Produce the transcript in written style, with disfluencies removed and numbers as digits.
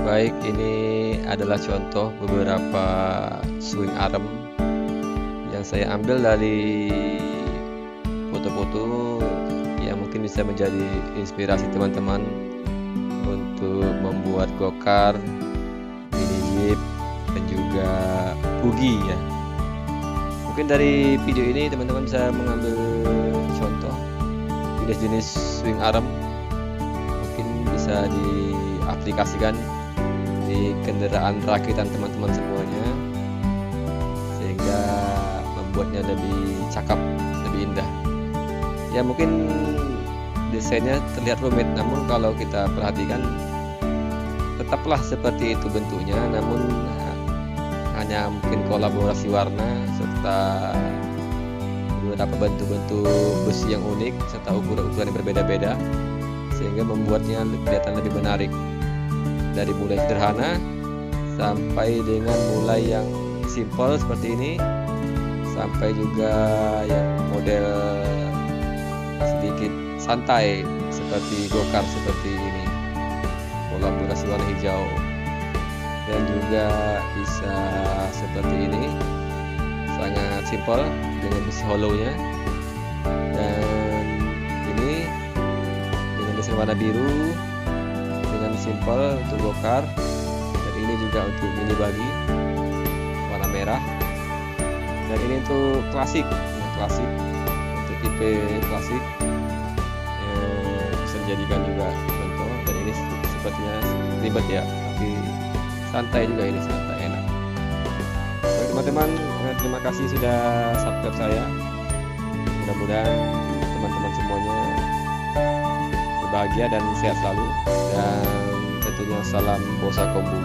Baik, ini adalah contoh beberapa swing arm yang saya ambil dari foto-foto yang mungkin bisa menjadi inspirasi teman-teman untuk membuat go-kart, mini jeep, dan juga buggy ya. Mungkin dari video ini teman-teman bisa mengambil contoh jenis-jenis swing arm, mungkin bisa diaplikasikan di kendaraan rakitan teman-teman semuanya, sehingga membuatnya lebih cakep, lebih indah. Ya mungkin desainnya terlihat rumit, namun kalau kita perhatikan tetaplah seperti itu bentuknya, namun hanya mungkin kolaborasi warna serta beberapa bentuk-bentuk besi yang unik serta ukuran yang berbeda-beda, sehingga membuatnya kelihatan lebih menarik. Dari mulai sederhana sampai dengan mulai yang simple seperti ini, sampai juga yang model sedikit santai seperti go-kart seperti ini, kolaborasi warna hijau, dan juga bisa seperti ini, sangat simple dengan besi hollownya, dan ini dengan desain warna biru dengan simple untuk go-kart, dan ini juga untuk mini buggy warna merah, dan ini untuk klasik untuk tipe klasik, bisa dijadikan juga contoh. Dan ini sepertinya ribet ya, tapi santai juga, ini santai enak. Baik teman-teman, terima kasih sudah subscribe saya. Mudah-mudahan teman-teman semuanya berbahagia dan sehat selalu, dan tentunya salam Bosa Kombu.